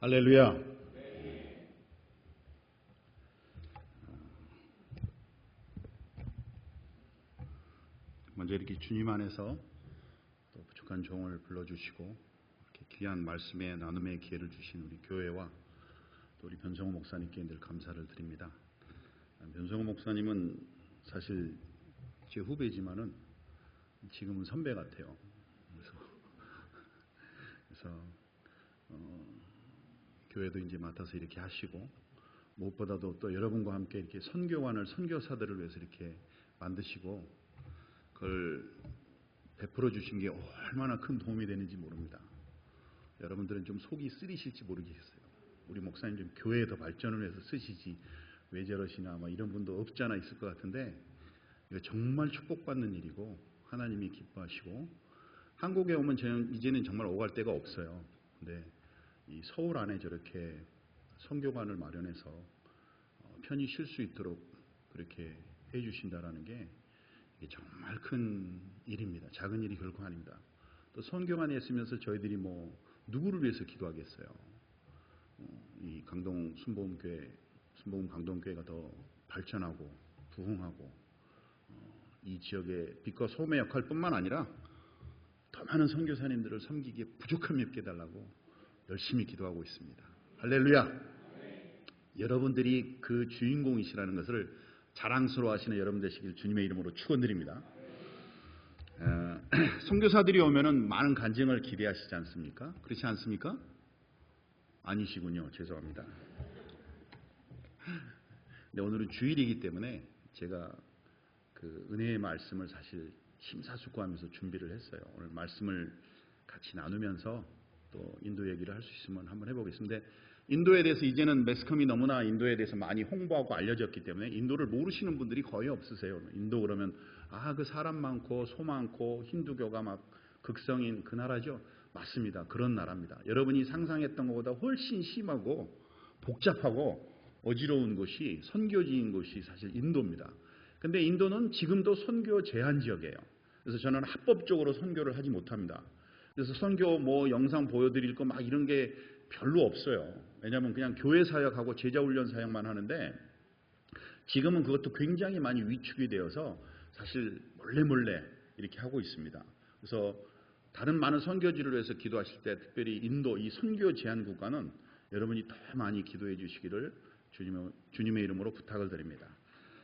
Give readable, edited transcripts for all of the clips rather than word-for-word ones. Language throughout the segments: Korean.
할렐루야. 먼저 이렇게 주님 안에서 또 부족한 종을 불러주시고 이렇게 귀한 말씀의 나눔의 기회를 주신 우리 교회와 또 우리 변성호 목사님께 늘 감사를 드립니다. 변성호 목사님은 사실 제 후배지만은 지금은 선배 같아요. 그래서 교회도 이제 맡아서 이렇게 하시고 무엇보다도 또 여러분과 함께 이렇게 선교관을 선교사들을 위해서 이렇게 만드시고 그걸 베풀어 주신 게 얼마나 큰 도움이 되는지 모릅니다. 여러분들은 좀 속이 쓰리실지 모르겠어요. 우리 목사님 좀 교회에 더 발전을 위해서 쓰시지 왜 저러시나 뭐 이런 분도 없지 않아 있을 것 같은데 이거 정말 축복받는 일이고 하나님이 기뻐하시고 한국에 오면 저는 이제는 정말 오갈 데가 없어요. 근데 이 서울 안에 저렇게 선교관을 마련해서 편히 쉴 수 있도록 그렇게 해주신다라는 게 이게 정말 큰 일입니다. 작은 일이 결코 아닙니다. 또 선교관에 있으면서 저희들이 뭐 누구를 위해서 기도하겠어요. 이 강동 순복음교회, 순복음 강동교회가 더 발전하고 부흥하고 이 지역의 빛과 소금의 역할뿐만 아니라 더 많은 선교사님들을 섬기기에 부족함이 없게 해달라고 열심히 기도하고 있습니다. 할렐루야. 여러분들이 그 주인공이시라는 것을 자랑스러워하시는 여러분 되시길 주님의 이름으로 축원드립니다. 선교사들이 오면은 많은 간증을 기대하시지 않습니까? 그렇지 않습니까? 아니시군요. 죄송합니다. 근데 오늘은 주일이기 때문에 제가 그 은혜의 말씀을 사실 심사숙고하면서 준비를 했어요. 오늘 말씀을 같이 나누면서 또 인도 얘기를 할 수 있으면 한번 해보겠습니다. 인도에 대해서 이제는 매스컴이 너무나 인도에 대해서 많이 홍보하고 알려졌기 때문에 인도를 모르시는 분들이 거의 없으세요. 인도 그러면 그 사람 많고 소 많고 힌두교가 막 극성인 그 나라죠. 맞습니다. 그런 나라입니다. 여러분이 상상했던 것보다 훨씬 심하고 복잡하고 어지러운 곳이 선교지인 곳이 사실 인도입니다. 근데 인도는 지금도 선교 제한 지역이에요. 그래서 저는 합법적으로 선교를 하지 못합니다. 그래서 선교 뭐 영상 보여드릴 거 막 이런 게 별로 없어요. 왜냐하면 그냥 교회 사역하고 제자 훈련 사역만 하는데 지금은 그것도 굉장히 많이 위축이 되어서 사실 몰래 이렇게 하고 있습니다. 그래서 다른 많은 선교지를 위해서 기도하실 때 특별히 인도 이 선교 제한 국가는 여러분이 더 많이 기도해 주시기를 주님의 이름으로 부탁을 드립니다.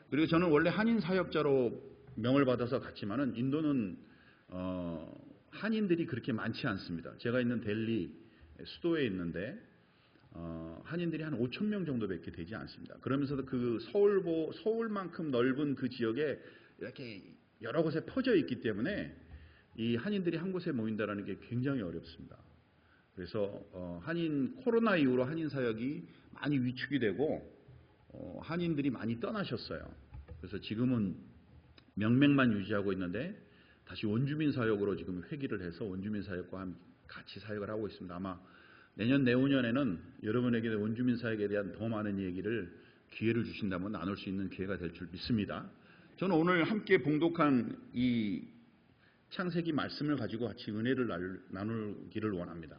그리고 저는 원래 한인 사역자로 명을 받아서 갔지만은 인도는 한인들이 그렇게 많지 않습니다. 제가 있는 델리 수도에 있는데 한인들이 한 5천 명 정도밖에 되지 않습니다. 그러면서도 그 서울만큼 넓은 그 지역에 이렇게 여러 곳에 퍼져 있기 때문에 이 한인들이 한 곳에 모인다라는 게 굉장히 어렵습니다. 그래서 코로나 이후로 한인 사역이 많이 위축이 되고 한인들이 많이 떠나셨어요. 그래서 지금은 명맥만 유지하고 있는데 다시 원주민 사역으로 지금 회귀를 해서 원주민 사역과 같이 사역을 하고 있습니다. 아마 내년 내후년에는 여러분에게 원주민 사역에 대한 더 많은 얘기를 기회를 주신다면 나눌 수 있는 기회가 될 줄 믿습니다. 저는 오늘 함께 봉독한 이 창세기 말씀을 가지고 같이 은혜를 나누기를 원합니다.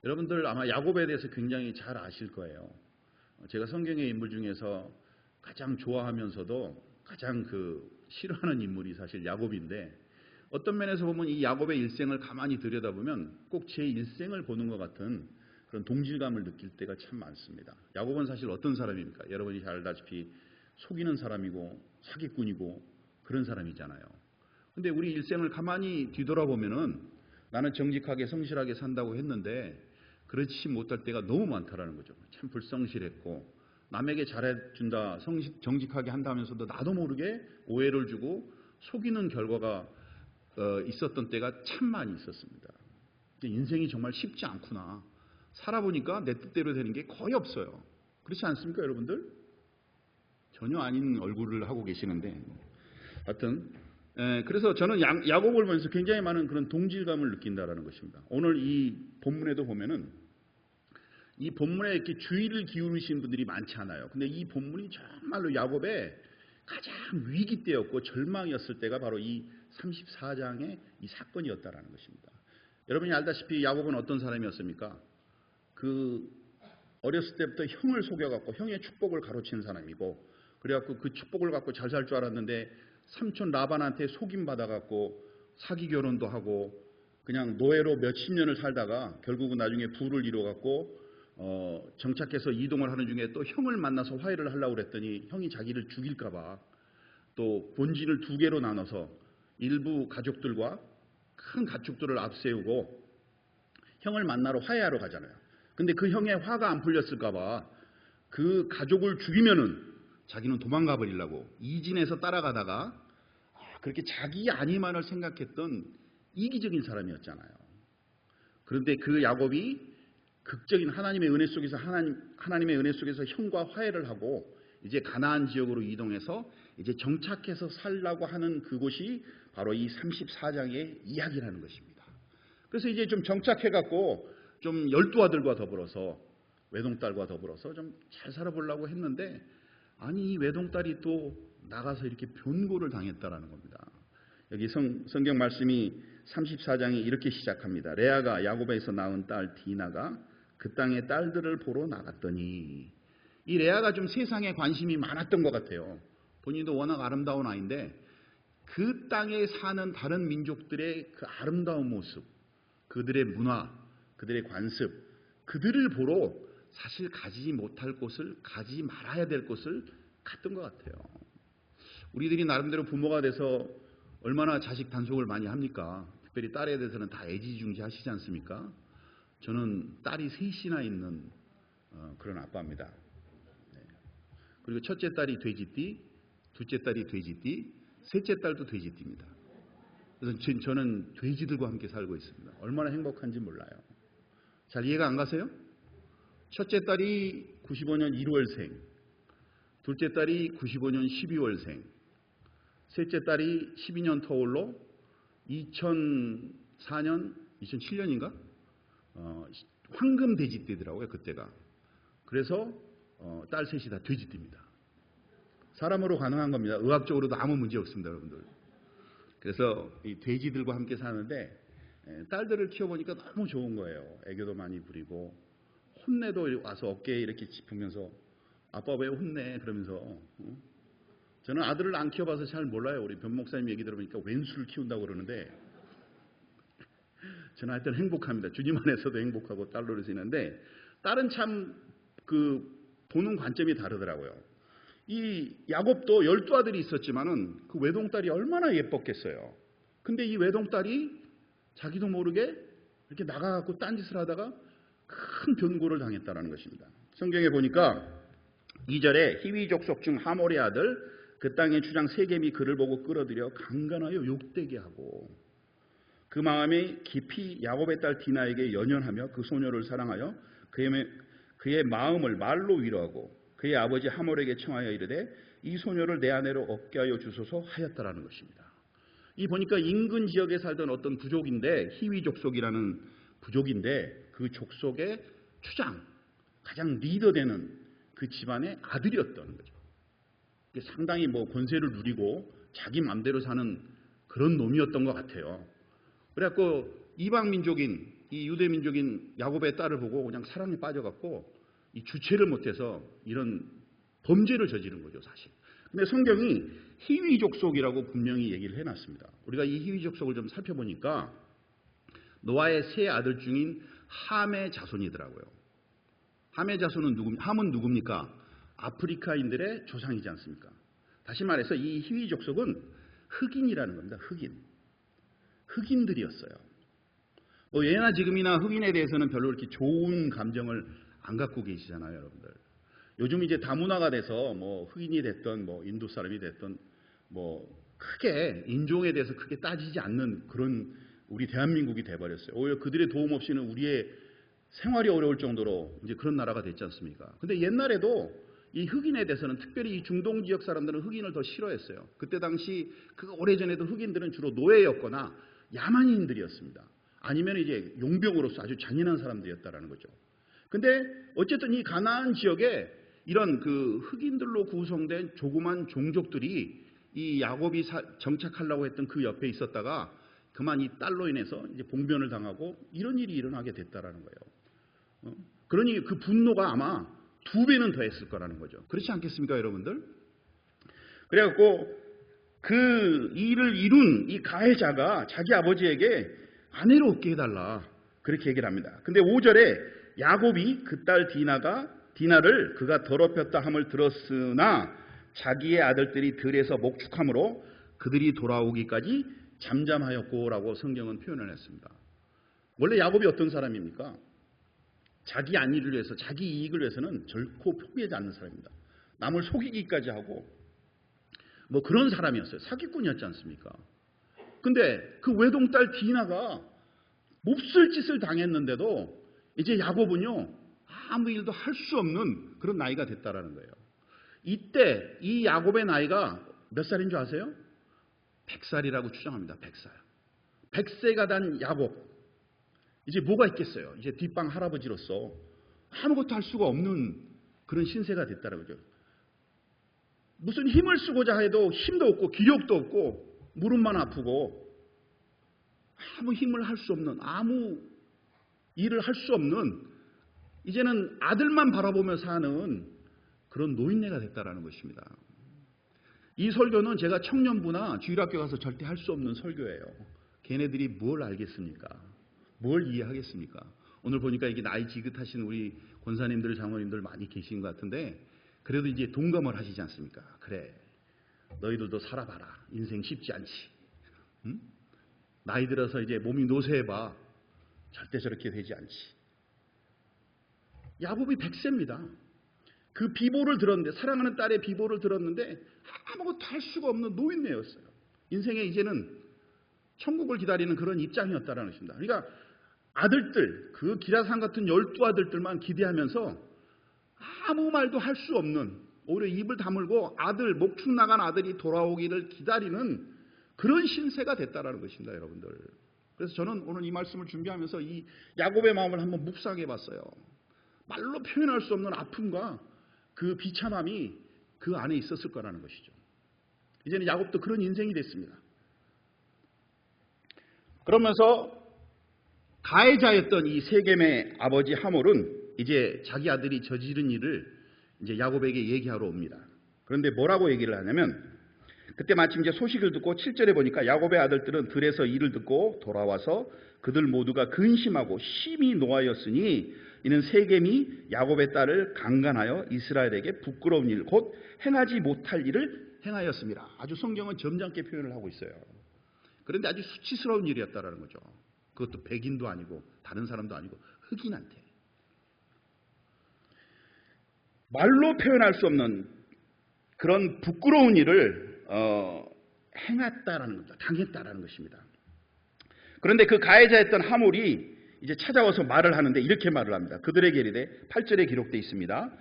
여러분들 아마 야곱에 대해서 굉장히 잘 아실 거예요. 제가 성경의 인물 중에서 가장 좋아하면서도 가장 싫어하는 인물이 사실 야곱인데 어떤 면에서 보면 이 야곱의 일생을 가만히 들여다보면 꼭 제 일생을 보는 것 같은 그런 동질감을 느낄 때가 참 많습니다. 야곱은 사실 어떤 사람입니까? 여러분이 잘 알다시피 속이는 사람이고 사기꾼이고 그런 사람이잖아요. 근데 우리 일생을 가만히 뒤돌아보면은 나는 정직하게 성실하게 산다고 했는데 그렇지 못할 때가 너무 많다라는 거죠. 참 불성실했고 남에게 잘해준다 정직하게 한다면서도 나도 모르게 오해를 주고 속이는 결과가 있었던 때가 참 많이 있었습니다. 인생이 정말 쉽지 않구나. 살아보니까 내 뜻대로 되는 게 거의 없어요. 그렇지 않습니까 여러분들? 전혀 아닌 얼굴을 하고 계시는데 하여튼 그래서 저는 야곱을 보면서 굉장히 많은 그런 동질감을 느낀다라는 것입니다. 오늘 이 본문에도 보면은 이 본문에 이렇게 주의를 기울이신 분들이 많지 않아요. 근데 이 본문이 정말로 야곱의 가장 위기 때였고 절망이었을 때가 바로 이 34장의 이 사건이었다라는 것입니다. 여러분이 알다시피 야곱은 어떤 사람이었습니까? 그 어렸을 때부터 형을 속여갖고 형의 축복을 가로챈 사람이고, 그래갖고 그 축복을 갖고 잘 살 줄 알았는데 삼촌 라반한테 속임 받아갖고 사기 결혼도 하고 그냥 노예로 몇십 년을 살다가 결국은 나중에 부를 이뤄갖고 정착해서 이동을 하는 중에 또 형을 만나서 화해를 하려고 그랬더니 형이 자기를 죽일까봐 또 본진을 두 개로 나눠서 일부 가족들과 큰 가축들을 앞세우고 형을 만나러 화해하러 가잖아요. 근데 그 형의 화가 안 풀렸을까봐 그 가족을 죽이면은 자기는 도망가 버리려고 이진해서 따라가다가 그렇게 자기 안위만을 생각했던 이기적인 사람이었잖아요. 그런데 그 야곱이 극적인 하나님의 은혜 속에서 하나님의 은혜 속에서 형과 화해를 하고 이제 가나안 지역으로 이동해서 이제 정착해서 살라고 하는 그곳이 바로 이 34장의 이야기라는 것입니다. 그래서 이제 좀 정착해갖고 좀 12아들과 더불어서 외동딸과 더불어서 좀 잘 살아보려고 했는데 아니 이 외동딸이 또 나가서 이렇게 변고를 당했다라는 겁니다. 여기 성경 말씀이 34장이 이렇게 시작합니다. 레아가 야곱에서 낳은 딸 디나가 그 땅의 딸들을 보러 나갔더니, 이 레아가 좀 세상에 관심이 많았던 것 같아요. 본인도 워낙 아름다운 아이인데 그 땅에 사는 다른 민족들의 그 아름다운 모습, 그들의 문화, 그들의 관습, 그들을 보러 사실 가지 못할 곳을, 가지 말아야 될 곳을 갔던 것 같아요. 우리들이 나름대로 부모가 돼서 얼마나 자식 단속을 많이 합니까? 특별히 딸에 대해서는 다 애지중지 하시지 않습니까? 저는 딸이 셋이나 있는 그런 아빠입니다. 네. 그리고 첫째 딸이 돼지띠, 둘째 딸이 돼지띠, 셋째 딸도 돼지띠입니다. 그래서 저는 돼지들과 함께 살고 있습니다. 얼마나 행복한지 몰라요. 잘 이해가 안 가세요? 첫째 딸이 95년 1월생, 둘째 딸이 95년 12월생, 셋째 딸이 12년 터울로 2004년, 2007년인가? 황금 돼지띠더라고요, 그때가. 그래서 딸 셋이 다 돼지띠입니다. 사람으로 가능한 겁니다. 의학적으로도 아무 문제 없습니다, 여러분들. 그래서 이 돼지들과 함께 사는데 딸들을 키워보니까 너무 좋은 거예요. 애교도 많이 부리고 혼내도 와서 어깨에 이렇게 짚으면서 아빠 왜 혼내? 그러면서 저는 아들을 안 키워봐서 잘 몰라요. 우리 변 목사님 얘기 들어보니까 왼수를 키운다고 그러는데 저는 하여튼 행복합니다. 주님 안에서도 행복하고 딸로 지는데 딸은 참 그 보는 관점이 다르더라고요. 이 야곱도 12아들이 있었지만은 그 외동딸이 얼마나 예뻤겠어요. 근데 이 외동딸이 자기도 모르게 이렇게 나가갖고 딴짓을 하다가 큰 변고를 당했다는 것입니다. 성경에 보니까 2절에 히위 족속 중 하몰의 아들 그 땅의 주장 세겜이 그를 보고 끌어들여 강간하여 욕되게 하고 그 마음이 깊이 야곱의 딸 디나에게 연연하며 그 소녀를 사랑하여 그의 마음을 말로 위로하고 그의 아버지 하몰에게 청하여 이르되 이 소녀를 내 아내로 얻게 하여 주소서 하였다라는 것입니다. 이 보니까 인근 지역에 살던 어떤 부족인데 히위 족속이라는 부족인데 그 족속의 추장, 가장 리더되는 그 집안의 아들이었다는 거죠. 상당히 뭐 권세를 누리고 자기 마음대로 사는 그런 놈이었던 것 같아요. 그래갖고 이방 민족인 이 유대 민족인 야곱의 딸을 보고 그냥 사랑에 빠져갖고 이 주체를 못해서 이런 범죄를 저지른 거죠, 사실. 근데 성경이 히위 족속이라고 분명히 얘기를 해놨습니다. 우리가 이 히위 족속을 좀 살펴보니까 노아의 세 아들 중인 함의 자손이더라고요. 함의 자손은 함은 누굽니까? 아프리카인들의 조상이지 않습니까? 다시 말해서 이 히위 족속은 흑인이라는 겁니다. 흑인들이었어요. 뭐 예나 지금이나 흑인에 대해서는 별로 이렇게 좋은 감정을 안 갖고 계시잖아요, 여러분들. 요즘 이제 다문화가 돼서 뭐 흑인이 됐던 뭐 인도 사람이 됐던 뭐 크게 인종에 대해서 크게 따지지 않는 그런 우리 대한민국이 돼버렸어요. 오히려 그들의 도움 없이는 우리의 생활이 어려울 정도로 이제 그런 나라가 됐지 않습니까? 근데 옛날에도 이 흑인에 대해서는 특별히 이 중동 지역 사람들은 흑인을 더 싫어했어요. 그때 당시 그 오래전에도 흑인들은 주로 노예였거나 야만인들이었습니다. 아니면 이제 용병으로서 아주 잔인한 사람들이었다라는 거죠. 근데 어쨌든 이 가나안 지역에 이런 그 흑인들로 구성된 조그만 종족들이 이 야곱이 정착하려고 했던 그 옆에 있었다가 그만 이 딸로 인해서 이제 봉변을 당하고 이런 일이 일어나게 됐다라는 거예요. 그러니 그 분노가 아마 2배는 더 했을 거라는 거죠. 그렇지 않겠습니까, 여러분들? 그래갖고 그 일을 이룬 이 가해자가 자기 아버지에게 아내로 얻게 해달라, 그렇게 얘기를 합니다. 근데 5절에 야곱이 그 딸 디나를 그가 더럽혔다 함을 들었으나 자기의 아들들이 들에서 목축함으로 그들이 돌아오기까지 잠잠하였고라고 성경은 표현을 했습니다. 원래 야곱이 어떤 사람입니까? 자기 안위를 위해서, 자기 이익을 위해서는 결코 포기하지 않는 사람입니다. 남을 속이기까지 하고 뭐 그런 사람이었어요. 사기꾼이었지 않습니까? 근데 그 외동딸 디나가 몹쓸 짓을 당했는데도 이제 야곱은요, 아무 일도 할 수 없는 그런 나이가 됐다라는 거예요. 이때 이 야곱의 나이가 몇 살인 줄 아세요? 100살이라고 추정합니다. 100살. 100세가 단 야곱. 이제 뭐가 있겠어요? 이제 뒷방 할아버지로서 아무것도 할 수가 없는 그런 신세가 됐다는 거죠. 무슨 힘을 쓰고자 해도 힘도 없고 기력도 없고 무릎만 아프고 아무 힘을 할 수 없는, 아무 일을 할 수 없는, 이제는 아들만 바라보며 사는 그런 노인네가 됐다라는 것입니다. 이 설교는 제가 청년부나 주일학교 가서 절대 할 수 없는 설교예요. 걔네들이 뭘 알겠습니까? 뭘 이해하겠습니까? 오늘 보니까 이게 나이 지긋하신 우리 권사님들, 장로님들 많이 계신 것 같은데 그래도 이제 동감을 하시지 않습니까? 그래, 너희들도 살아봐라. 인생 쉽지 않지. 응? 나이 들어서 이제 몸이 노쇠해봐. 절대 저렇게 되지 않지. 야곱이 100세입니다. 그 비보를 들었는데, 사랑하는 딸의 비보를 들었는데 아무것도 할 수가 없는 노인네였어요. 인생에 이제는 천국을 기다리는 그런 입장이었다라는 것입니다. 그러니까 아들들, 그 기라산 같은 12아들들만 기대하면서 아무 말도 할 수 없는, 오히려 입을 다물고 아들, 목축 나간 아들이 돌아오기를 기다리는 그런 신세가 됐다라는 것입니다, 여러분들. 그래서 저는 오늘 이 말씀을 준비하면서 이 야곱의 마음을 한번 묵상해 봤어요. 말로 표현할 수 없는 아픔과 그 비참함이 그 안에 있었을 거라는 것이죠. 이제는 야곱도 그런 인생이 됐습니다. 그러면서 가해자였던 이 세겜의 아버지 하몰은 이제 자기 아들이 저지른 일을 이제 야곱에게 얘기하러 옵니다. 그런데 뭐라고 얘기를 하냐면, 그때 마침 이제 소식을 듣고 7절에 보니까 야곱의 아들들은 들에서 일을 듣고 돌아와서 그들 모두가 근심하고 심히 노하였으니 이는 세겜이 야곱의 딸을 강간하여 이스라엘에게 부끄러운 일, 곧 행하지 못할 일을 행하였습니다. 아주 성경은 점잖게 표현을 하고 있어요. 그런데 아주 수치스러운 일이었다라는 거죠. 그것도 백인도 아니고 다른 사람도 아니고 흑인한테. 말로 표현할 수 없는 그런 부끄러운 일을 행했다라는 겁니다. 당했다라는 것입니다. 그런데 그 가해자였던 하몰이 이제 찾아와서 말을 하는데 이렇게 말을 합니다. 그들에게 이르되 8절에 기록되어 있습니다.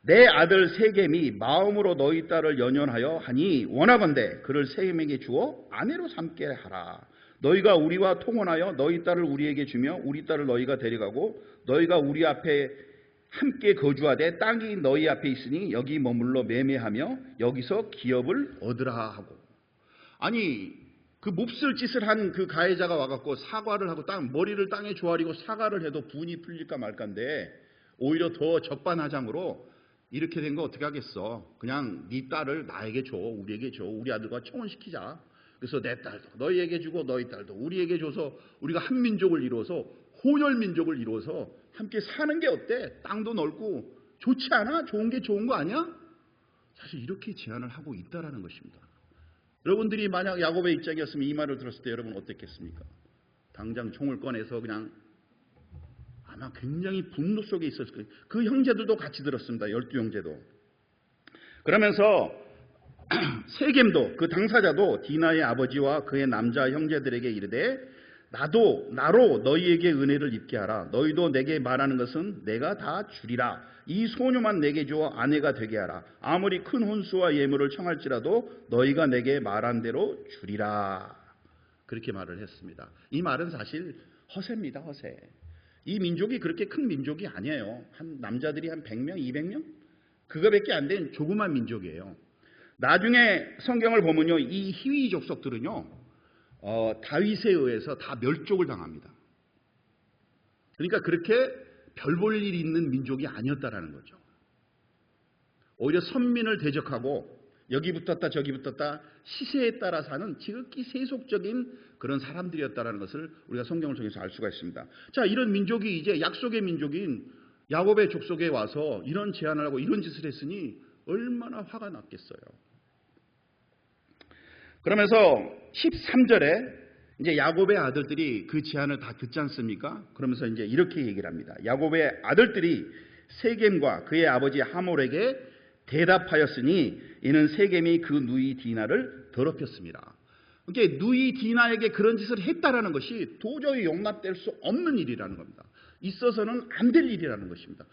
내 아들 세겜이 마음으로 너희 딸을 연연하여 하니 원하건대 그를 세겜에게 주어 아내로 삼게 하라. 너희가 우리와 통혼하여 너희 딸을 우리에게 주며 우리 딸을 너희가 데려가고 너희가 우리 앞에 함께 거주하되 땅이 너희 앞에 있으니 여기 머물러 매매하며 여기서 기업을 얻으라 하고. 아니, 그 몹쓸 짓을 한 그 가해자가 와갖고 사과를 하고 머리를 땅에 조아리고 사과를 해도 분이 풀릴까 말까인데 오히려 더 적반하장으로 이렇게 된 거 어떻게 하겠어? 그냥 네 딸을 나에게 줘, 우리에게 줘, 우리 아들과 청혼시키자. 그래서 내 딸도 너희에게 주고 너희 딸도 우리에게 줘서 우리가 한 민족을 이루어서 혼혈 민족을 이루어서 함께 사는 게 어때? 땅도 넓고 좋지 않아? 좋은 게 좋은 거 아니야? 사실 이렇게 제안을 하고 있다라는 것입니다. 여러분들이 만약 야곱의 입장이었으면 이 말을 들었을 때 여러분 어땠겠습니까? 당장 총을 꺼내서 그냥 아마 굉장히 분노 속에 있었을 거예요. 그 형제들도 같이 들었습니다. 12형제도. 그러면서 세겜도, 그 당사자도 디나의 아버지와 그의 남자 형제들에게 이르되 나로 너희에게 은혜를 입게 하라. 너희도 내게 말하는 것은 내가 다 주리라. 이 소녀만 내게 주어 아내가 되게 하라. 아무리 큰 혼수와 예물을 청할지라도 너희가 내게 말한 대로 주리라. 그렇게 말을 했습니다. 이 말은 사실 허세입니다. 허세. 이 민족이 그렇게 큰 민족이 아니에요. 한 남자들이 한 100명, 200명? 그거밖에 안 된 조그만 민족이에요. 나중에 성경을 보면요, 이 히위 족속들은요, 다윗에 의해서 다 멸족을 당합니다. 그러니까 그렇게 별 볼 일이 있는 민족이 아니었다라는 거죠. 오히려 선민을 대적하고 여기 붙었다 저기 붙었다 시세에 따라 사는 지극히 세속적인 그런 사람들이었다라는 것을 우리가 성경을 통해서 알 수가 있습니다. 자, 이런 민족이 이제 약속의 민족인 야곱의 족속에 와서 이런 제안을 하고 이런 짓을 했으니 얼마나 화가 났겠어요. 그러면서 13절에 이제 야곱의 아들들이 그 제안을 다 듣지 않습니까? 그러면서 이제 이렇게 얘기를 합니다. 야곱의 아들들이 세겜과 그의 아버지 하몰에게 대답하였으니 이는 세겜이 그 누이 디나를 더럽혔습니다. 그러니까 누이 디나에게 그런 짓을 했다라는 것이 도저히 용납될 수 없는 일이라는 겁니다. 있어서는 안 될 일이라는 것입니다.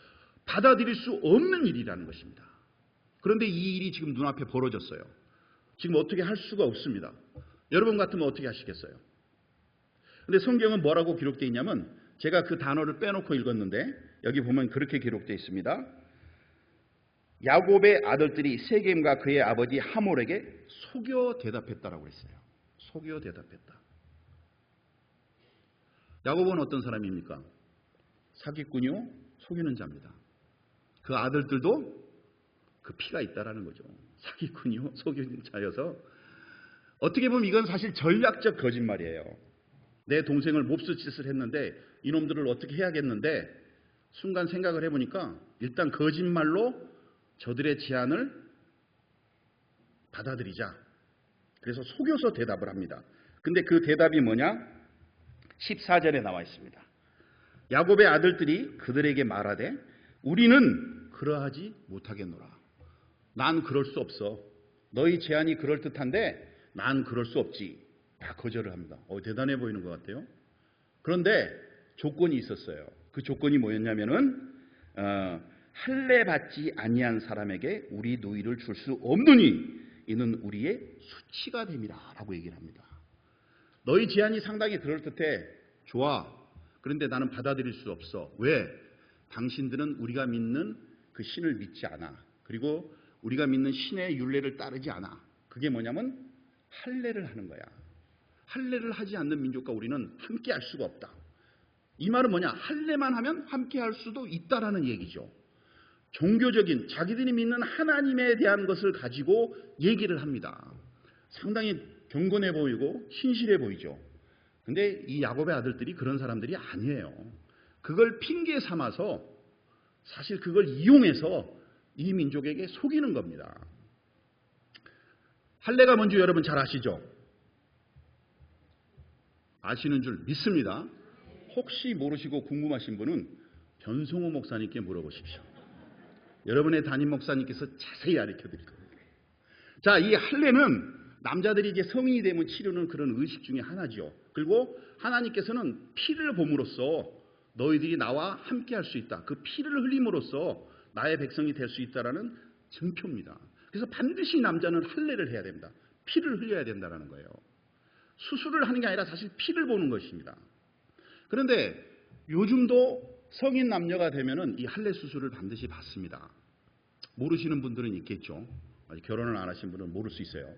받아들일 수 없는 일이라는 것입니다. 그런데 이 일이 지금 눈앞에 벌어졌어요. 지금 어떻게 할 수가 없습니다. 여러분 같으면 어떻게 하시겠어요? 근데 성경은 뭐라고 기록되어 있냐면 제가 그 단어를 빼놓고 읽었는데 여기 보면 그렇게 기록되어 있습니다. 야곱의 아들들이 세겜과 그의 아버지 하몰에게 속여 대답했다라고 했어요. 속여 대답했다. 야곱은 어떤 사람입니까? 사기꾼이요, 속이는 자입니다. 그 아들들도 그 피가 있다라는 거죠. 사기꾼이요, 속이는 자여서 어떻게 보면 이건 사실 전략적 거짓말이에요. 내 동생을 몹쓸 짓을 했는데 이놈들을 어떻게 해야겠는데 순간 생각을 해보니까 일단 거짓말로 저들의 제안을 받아들이자. 그래서 속여서 대답을 합니다. 근데 그 대답이 뭐냐? 14절에 나와 있습니다. 야곱의 아들들이 그들에게 말하되 우리는 그러하지 못하겠노라. 난 그럴 수 없어. 너희 제안이 그럴듯한데 난 그럴 수 없지. 다 거절을 합니다. 대단해 보이는 것 같아요. 그런데 조건이 있었어요. 그 조건이 뭐였냐면은 할례 받지 아니한 사람에게 우리 누이를 줄 수 없느니 이는 우리의 수치가 됨이라 라고 얘기를 합니다. 너희 제안이 상당히 그럴듯해. 좋아. 그런데 나는 받아들일 수 없어. 왜? 당신들은 우리가 믿는 그 신을 믿지 않아. 그리고 우리가 믿는 신의 율례를 따르지 않아. 그게 뭐냐면 할례를 하는 거야. 할례를 하지 않는 민족과 우리는 함께 할 수가 없다. 이 말은 뭐냐? 할례만 하면 함께 할 수도 있다라는 얘기죠. 종교적인 자기들이 믿는 하나님에 대한 것을 가지고 얘기를 합니다. 상당히 경건해 보이고 신실해 보이죠. 근데 이 야곱의 아들들이 그런 사람들이 아니에요. 그걸 핑계 삼아서 사실 그걸 이용해서 이 민족에게 속이는 겁니다. 할례가 뭔지 여러분 잘 아시죠? 아시는 줄 믿습니다. 혹시 모르시고 궁금하신 분은 변성호 목사님께 물어보십시오. 여러분의 담임 목사님께서 자세히 가르쳐드릴 겁니다. 자, 이 할례는 남자들이 이제 성인이 되면 치르는 그런 의식 중에 하나죠. 그리고 하나님께서는 피를 봄으로써 너희들이 나와 함께 할 수 있다. 그 피를 흘림으로써 나의 백성이 될 수 있다라는 증표입니다. 그래서 반드시 남자는 할례를 해야 됩니다. 피를 흘려야 된다는 거예요. 수술을 하는 게 아니라 사실 피를 보는 것입니다. 그런데 요즘도 성인 남녀가 되면은 이 할례 수술을 반드시 받습니다. 모르시는 분들은 있겠죠. 아직 결혼을 안 하신 분은 모를 수 있어요.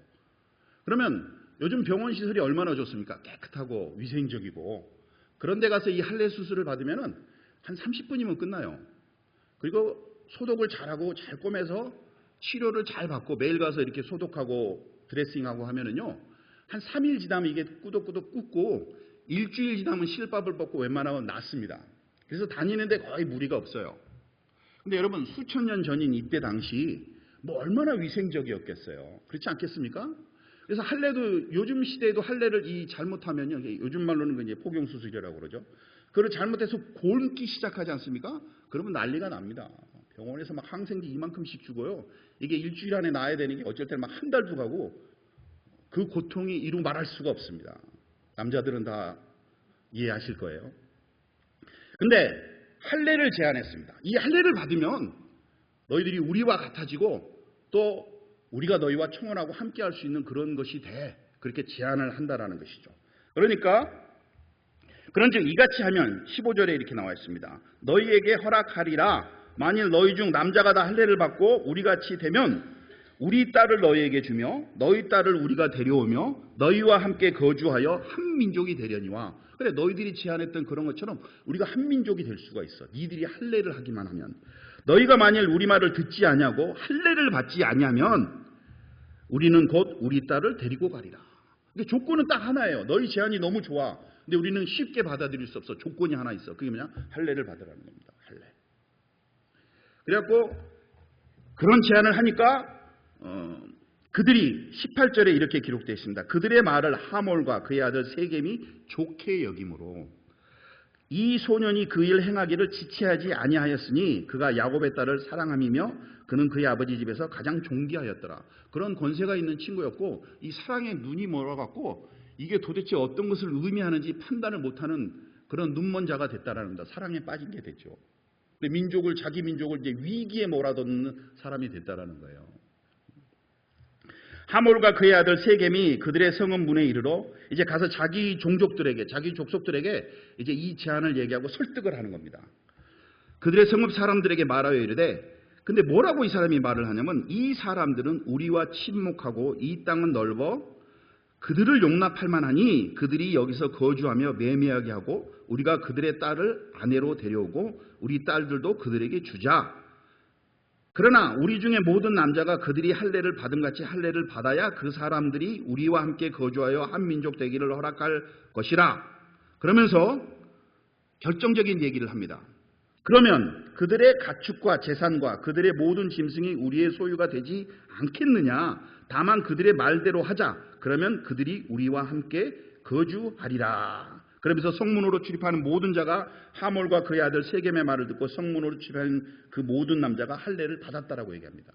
그러면 요즘 병원 시설이 얼마나 좋습니까? 깨끗하고 위생적이고. 그런데 가서 이 할례 수술을 받으면은 한 30분이면 끝나요. 그리고 소독을 잘하고 잘 꼬매서 치료를 잘 받고 매일 가서 이렇게 소독하고 드레싱하고 하면은요. 한 3일 지나면 이게 꾸덕꾸덕 굽고 일주일 지나면 실밥을 벗고 웬만하면 낫습니다. 그래서 다니는데 거의 무리가 없어요. 근데 여러분 수천 년 전인 이때 당시 뭐 얼마나 위생적이었겠어요. 그렇지 않겠습니까? 그래서 할례도 요즘 시대에도 할례를 잘못하면요. 요즘 말로는 이제 포경수술이라고 그러죠. 그걸 잘못해서 곪기 시작하지 않습니까? 그러면 난리가 납니다. 병원에서 막 항생제 이만큼씩 주고요. 이게 일주일 안에 나아야 되는 게 어쩔 때는 막 한 달도 가고 그 고통이 이루 말할 수가 없습니다. 남자들은 다 이해하실 거예요. 근데 할례를 제안했습니다. 이 할례를 받으면 너희들이 우리와 같아지고 또 우리가 너희와 청혼하고 함께 할 수 있는 그런 것이 돼. 그렇게 제안을 한다라는 것이죠. 그러니까 그런즉 이같이 하면 15절에 이렇게 나와 있습니다. 너희에게 허락하리라. 만일 너희 중 남자가 다 할례를 받고 우리같이 되면 우리 딸을 너희에게 주며 너희 딸을 우리가 데려오며 너희와 함께 거주하여 한 민족이 되려니와. 그래, 너희들이 제안했던 그런 것처럼 우리가 한 민족이 될 수가 있어. 니들이 할례를 하기만 하면. 너희가 만일 우리 말을 듣지 아니하고 할례를 받지 아니하면 우리는 곧 우리 딸을 데리고 가리라. 근데 조건은 딱 하나예요. 너희 제안이 너무 좋아. 근데 우리는 쉽게 받아들일 수 없어. 조건이 하나 있어. 그게 뭐냐? 할례를 받으라는 겁니다. 할례. 그래갖고 그런 제안을 하니까 그들이 18절에 이렇게 기록되어 있습니다. 그들의 말을 하몰과 그의 아들 세겜이 좋게 여김으로 이 소년이 그 일 행하기를 지체하지 아니하였으니 그가 야곱의 딸을 사랑함이며 그는 그의 아버지 집에서 가장 존귀하였더라. 그런 권세가 있는 친구였고 이 사랑에 눈이 멀어갖고 이게 도대체 어떤 것을 의미하는지 판단을 못하는 그런 눈먼 자가 됐다라는 겁니다. 사랑에 빠진 게 됐죠. 민족을, 자기 민족을 이제 위기에 몰아넣는 사람이 됐다라는 거예요. 하몰과 그의 아들 세겜이 그들의 성읍 문에 이르러 이제 가서 자기 종족들에게, 자기 족속들에게 이제 이 제안을 얘기하고 설득을 하는 겁니다. 그들의 성읍 사람들에게 말하여 이르되, 근데 뭐라고 이 사람이 말을 하냐면, 이 사람들은 우리와 친목하고 이 땅은 넓어 그들을 용납할 만하니 그들이 여기서 거주하며 매매하게 하고 우리가 그들의 딸을 아내로 데려오고 우리 딸들도 그들에게 주자. 그러나 우리 중에 모든 남자가 그들이 할례를 받은 같이 할례를 받아야 그 사람들이 우리와 함께 거주하여 한 민족 되기를 허락할 것이라. 그러면서 결정적인 얘기를 합니다. 그러면 그들의 가축과 재산과 그들의 모든 짐승이 우리의 소유가 되지 않겠느냐. 다만 그들의 말대로 하자. 그러면 그들이 우리와 함께 거주하리라. 그러면서 성문으로 출입하는 모든 자가 하몰과 그의 아들 세겜의 말을 듣고 성문으로 출입하는 그 모든 남자가 할례를 받았다라고 얘기합니다.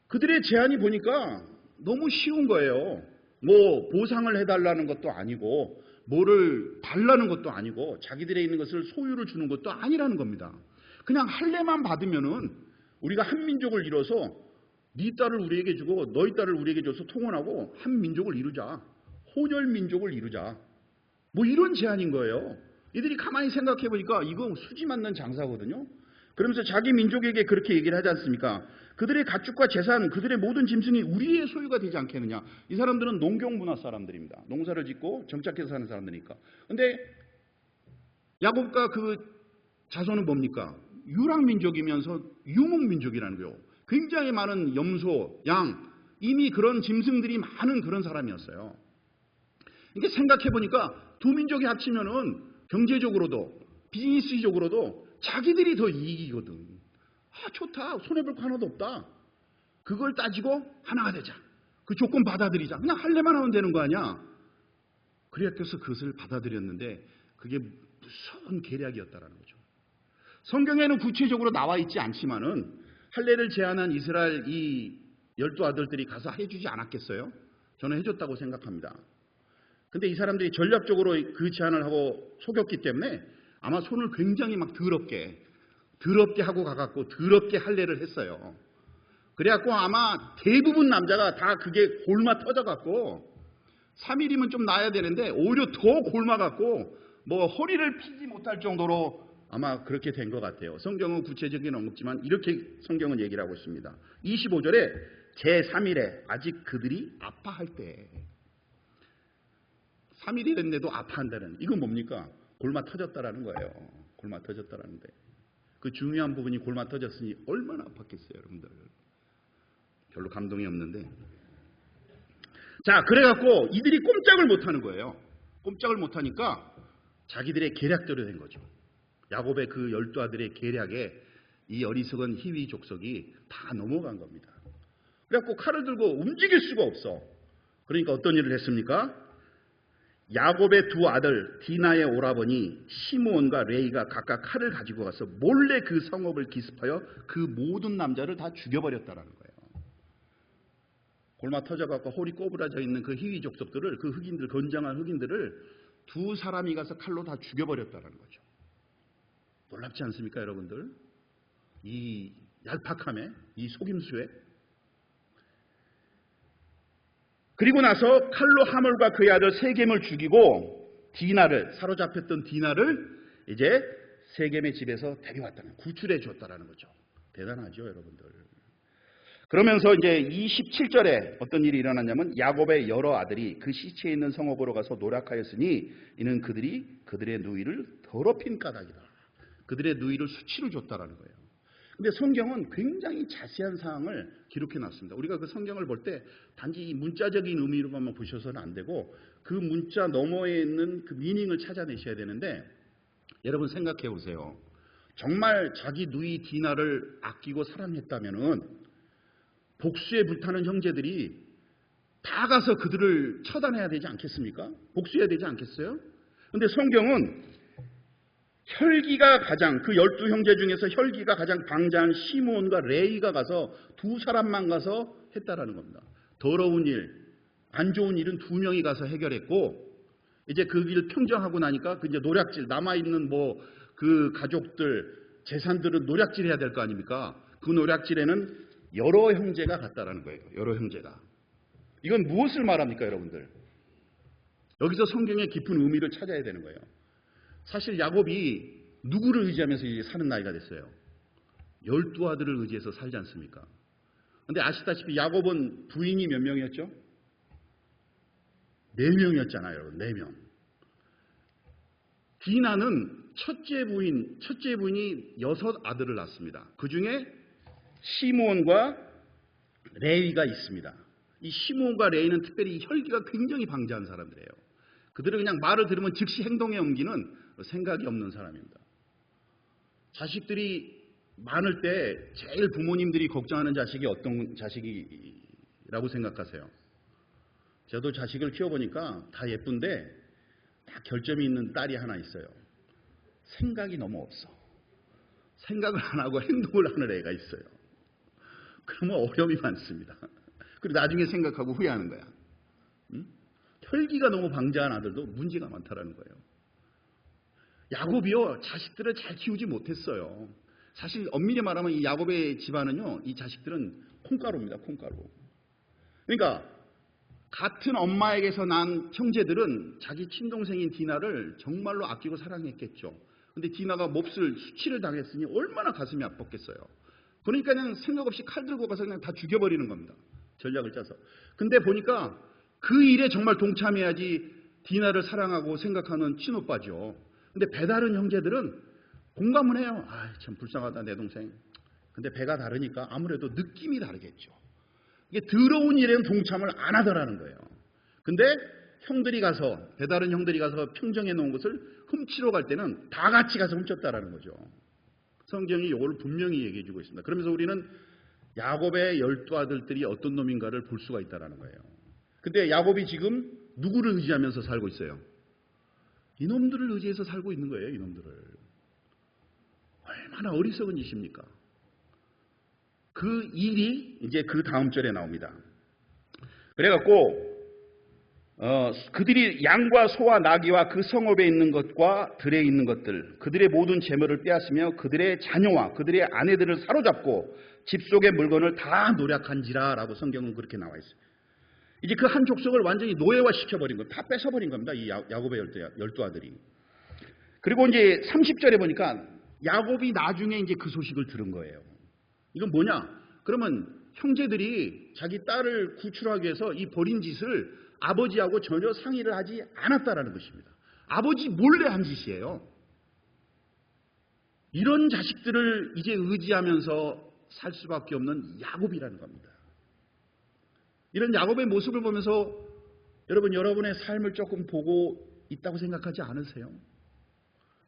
그들의 제안이 보니까 너무 쉬운 거예요. 뭐 보상을 해달라는 것도 아니고 뭐를 달라는 것도 아니고 자기들에 있는 것을 소유를 주는 것도 아니라는 겁니다. 그냥 할례만 받으면은 우리가 한 민족을 이뤄서 네 딸을 우리에게 주고 너희 딸을 우리에게 줘서 통혼하고 한 민족을 이루자. 혼혈 민족을 이루자. 뭐 이런 제안인 거예요. 이들이 가만히 생각해 보니까 이거 수지 맞는 장사거든요. 그러면서 자기 민족에게 그렇게 얘기를 하지 않습니까? 그들의 가축과 재산, 그들의 모든 짐승이 우리의 소유가 되지 않겠느냐. 이 사람들은 농경 문화 사람들입니다. 농사를 짓고 정착해서 사는 사람들이니까. 근데 야곱과 그 자손은 뭡니까? 유랑민족이면서 유목민족이라는 거예요. 굉장히 많은 염소, 양, 이미 그런 짐승들이 많은 그런 사람이었어요. 이게 생각해 보니까 두 민족이 합치면은 경제적으로도 비즈니스적으로도 자기들이 더 이익이거든. 아, 좋다. 손해볼 거 하나도 없다. 그걸 따지고 하나가 되자. 그 조건 받아들이자. 그냥 할례만 하면 되는 거 아니야. 그래서 그것을 받아들였는데 그게 무서운 계략이었다라는 거죠. 성경에는 구체적으로 나와 있지 않지만은 할례를 제안한 이스라엘 이 12아들들이 가서 해주지 않았겠어요? 저는 해줬다고 생각합니다. 근데 이 사람들이 전략적으로 그 제안을 하고 속였기 때문에 아마 손을 굉장히 막 더럽게 하고 가갖고 더럽게 할례를 했어요. 그래갖고 아마 대부분 남자가 다 그게 골마 터져갖고 3일이면 좀 나야 되는데 오히려 더 골마갖고 뭐 허리를 피지 못할 정도로 아마 그렇게 된 것 같아요. 성경은 구체적인 없지만 이렇게 성경은 얘기를 하고 있습니다. 25절에 제3일에 아직 그들이 아파할 때 3일이 됐는데도 아파한다는 이건 뭡니까? 골마 터졌다라는 거예요. 골마 터졌다라는데 그 중요한 부분이 골마 터졌으니 얼마나 아팠겠어요, 여러분들. 별로 감동이 없는데. 자, 그래갖고 이들이 꼼짝을 못하는 거예요. 꼼짝을 못하니까 자기들의 계략대로 된 거죠. 야곱의 그 12아들의 계략에 이 어리석은 히위 족속이 다 넘어간 겁니다. 그래갖고 칼을 들고 움직일 수가 없어. 그러니까 어떤 일을 했습니까? 야곱의 두 아들 디나의 오라버니 시므온과 레이가 각각 칼을 가지고 가서 몰래 그 성읍을 기습하여 그 모든 남자를 다 죽여버렸다라는 거예요. 골마 터져갖고 허리 꼬부라져 있는 그 히위 족속들을, 그 흑인들, 건장한 흑인들을 두 사람이 가서 칼로 다 죽여버렸다라는 거죠. 놀랍지 않습니까, 여러분들? 이 얄팍함에, 이 속임수에. 그리고 나서 칼로 하몰과 그의 아들 세겜을 죽이고 디나를, 사로잡혔던 디나를 이제 세겜의 집에서 데려왔다는, 구출해 줬다라는 거죠. 대단하죠, 여러분들. 그러면서 이제 27절에 어떤 일이 일어났냐면 야곱의 여러 아들이 그 시체에 있는 성읍으로 가서 노력하였으니 이는 그들의 누이를 더럽힌 까닭이다. 그들의 누이를 수치를 줬다라는 거예요. 근데 성경은 굉장히 자세한 사항을 기록해 놨습니다. 우리가 그 성경을 볼 때 단지 이 문자적인 의미로만 보셔서는 안 되고 그 문자 너머에 있는 그 미닝을 찾아내셔야 되는데, 여러분 생각해 보세요. 정말 자기 누이 디나를 아끼고 사랑했다면은 복수에 불타는 형제들이 다 가서 그들을 처단해야 되지 않겠습니까? 복수해야 되지 않겠어요? 근데 성경은 혈기가 가장, 그 12형제 중에서 혈기가 가장 방자한 시므온과 레위가 가서 두 사람만 가서 했다라는 겁니다. 더러운 일, 안 좋은 일은 두 명이 가서 해결했고, 이제 그 일 평정하고 나니까 그 이제 노략질, 남아있는 그 가족들, 재산들은 노략질 해야 될 거 아닙니까? 그 노략질에는 여러 형제가 갔다라는 거예요. 여러 형제가. 이건 무엇을 말합니까, 여러분들? 여기서 성경의 깊은 의미를 찾아야 되는 거예요. 사실 야곱이 누구를 의지하면서 이제 사는 나이가 됐어요? 12아들을 의지해서 살지 않습니까? 근데 아시다시피 야곱은 부인이 몇 명이었죠? 4명이었잖아요, 여러분. 4명. 디나는 첫째 부인이 6아들을 낳습니다. 그 중에 시므온과 레위가 있습니다. 이 시므온과 레위는 특별히 혈기가 굉장히 방자한 사람들이에요. 그들은 그냥 말을 들으면 즉시 행동에 옮기는 생각이 없는 사람입니다. 자식들이 많을 때 제일 부모님들이 걱정하는 자식이 어떤 자식이라고 생각하세요? 저도 자식을 키워보니까 다 예쁜데 다 결점이 있는 딸이 하나 있어요. 생각이 너무 없어. 생각을 안 하고 행동을 하는 애가 있어요. 그러면 어려움이 많습니다. 그리고 나중에 생각하고 후회하는 거야. 응? 혈기가 너무 방자한 아들도 문제가 많다라는 거예요. 야곱이요, 자식들을 잘 키우지 못했어요. 사실 엄밀히 말하면 이 야곱의 집안은요, 이 자식들은 콩가루입니다. 콩가루. 그러니까 같은 엄마에게서 난 형제들은 자기 친동생인 디나를 정말로 아끼고 사랑했겠죠. 근데 디나가 몹쓸 수치를 당했으니 얼마나 가슴이 아팠겠어요. 그러니까 그냥 생각 없이 칼 들고 가서 그냥 다 죽여버리는 겁니다. 전략을 짜서. 근데 보니까 그 일에 정말 동참해야지 디나를 사랑하고 생각하는 친오빠죠. 근데 배 다른 형제들은 공감을 해요. 아, 참 불쌍하다 내 동생. 근데 배가 다르니까 아무래도 느낌이 다르겠죠. 이게 더러운 일에는 동참을 안 하더라는 거예요. 근데 형들이 가서, 배 다른 형들이 가서 평정해 놓은 것을 훔치러 갈 때는 다 같이 가서 훔쳤다라는 거죠. 성경이 이걸 분명히 얘기해 주고 있습니다. 그러면서 우리는 야곱의 12아들들이 어떤 놈인가를 볼 수가 있다라는 거예요. 근데 야곱이 지금 누구를 의지하면서 살고 있어요? 이놈들을 의지해서 살고 있는 거예요. 이놈들을. 얼마나 어리석은 짓입니까? 그 일이 이제 그 다음 절에 나옵니다. 그래갖고 그들이 양과 소와 나귀와 그 성읍에 있는 것과 들에 있는 것들, 그들의 모든 재물을 빼앗으며 그들의 자녀와 그들의 아내들을 사로잡고 집 속의 물건을 다 노략한지라라고 성경은 그렇게 나와 있어요. 이제 그 한 족속을 완전히 노예화 시켜버린 거예요. 다 뺏어버린 겁니다. 이 야곱의 12아들이. 그리고 이제 30절에 보니까 야곱이 나중에 이제 그 소식을 들은 거예요. 이건 뭐냐? 그러면 형제들이 자기 딸을 구출하기 위해서 이 버린 짓을 아버지하고 전혀 상의를 하지 않았다라는 것입니다. 아버지 몰래 한 짓이에요. 이런 자식들을 이제 의지하면서 살 수밖에 없는 야곱이라는 겁니다. 이런 야곱의 모습을 보면서 여러분, 여러분의 삶을 조금 보고 있다고 생각하지 않으세요?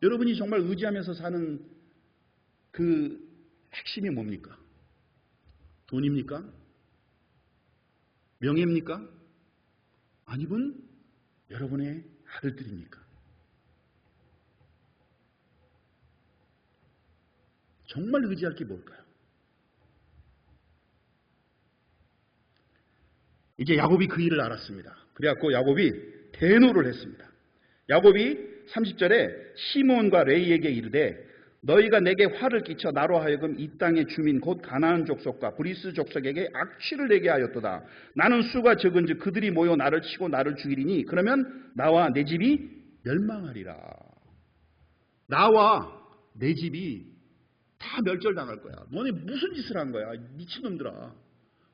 여러분이 정말 의지하면서 사는 그 핵심이 뭡니까? 돈입니까? 명예입니까? 아니면 여러분의 아들들입니까? 정말 의지할 게 뭘까요? 이제 야곱이 그 일을 알았습니다. 그래갖고 야곱이 대노를 했습니다. 야곱이 30절에 시므온과 레이에게 이르되 너희가 내게 화를 끼쳐 나로 하여금 이 땅의 주민 곧 가나안 족속과 브리스 족속에게 악취를 내게 하였도다. 나는 수가 적은즉 그들이 모여 나를 치고 나를 죽이리니 그러면 나와 내 집이 멸망하리라. 나와 내 집이 다 멸절당할 거야. 너네 무슨 짓을 한 거야? 미친놈들아.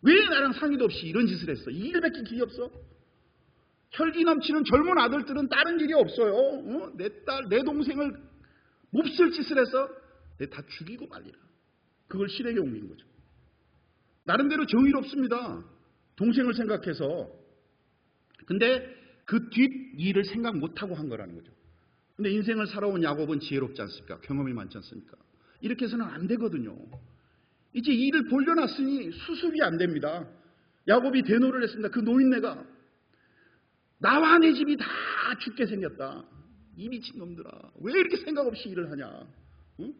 왜 나랑 상의도 없이 이런 짓을 했어? 이 일밖에 길이 없어? 혈기 넘치는 젊은 아들들은 다른 길이 없어요. 내 딸, 내 동생을 몹쓸 짓을 해서 내 다 죽이고 말리라. 그걸 실행에 옮긴 거죠. 나름대로 정의롭습니다. 동생을 생각해서. 근데 그 뒷 일을 생각 못하고 한 거라는 거죠. 근데 인생을 살아온 야곱은 지혜롭지 않습니까? 경험이 많지 않습니까? 이렇게 해서는 안 되거든요. 이제 일을 벌려놨으니 수습이 안 됩니다. 야곱이 대노를 했습니다. 그 노인네가 나와 내 집이 다 죽게 생겼다. 이 미친 놈들아. 왜 이렇게 생각 없이 일을 하냐. 응?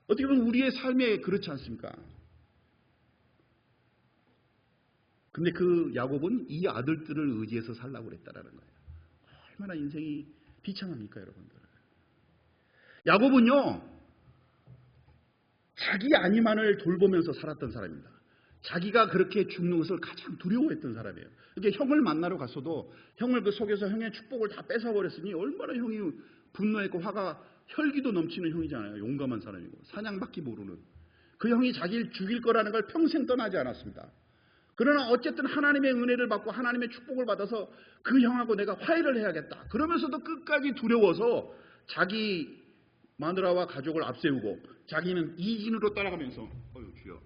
어떻게 보면 우리의 삶에 그렇지 않습니까? 근데 그 야곱은 이 아들들을 의지해서 살라고 그랬다라는 거예요. 얼마나 인생이 비참합니까, 여러분들. 야곱은요, 자기 아니만을 돌보면서 살았던 사람입니다. 자기가 그렇게 죽는 것을 가장 두려워했던 사람이에요. 그러니까 형을 만나러 갔어도 형을 그 속여서 형의 축복을 다 뺏어버렸으니 얼마나 형이 분노했고 화가 혈기도 넘치는 형이잖아요. 용감한 사람이고 사냥밖에 모르는. 그 형이 자기를 죽일 거라는 걸 평생 떠나지 않았습니다. 그러나 어쨌든 하나님의 은혜를 받고 하나님의 축복을 받아서 그 형하고 내가 화해를 해야겠다. 그러면서도 끝까지 두려워서 자기 마누라와 가족을 앞세우고 자기는 이진으로 따라가면서 주여,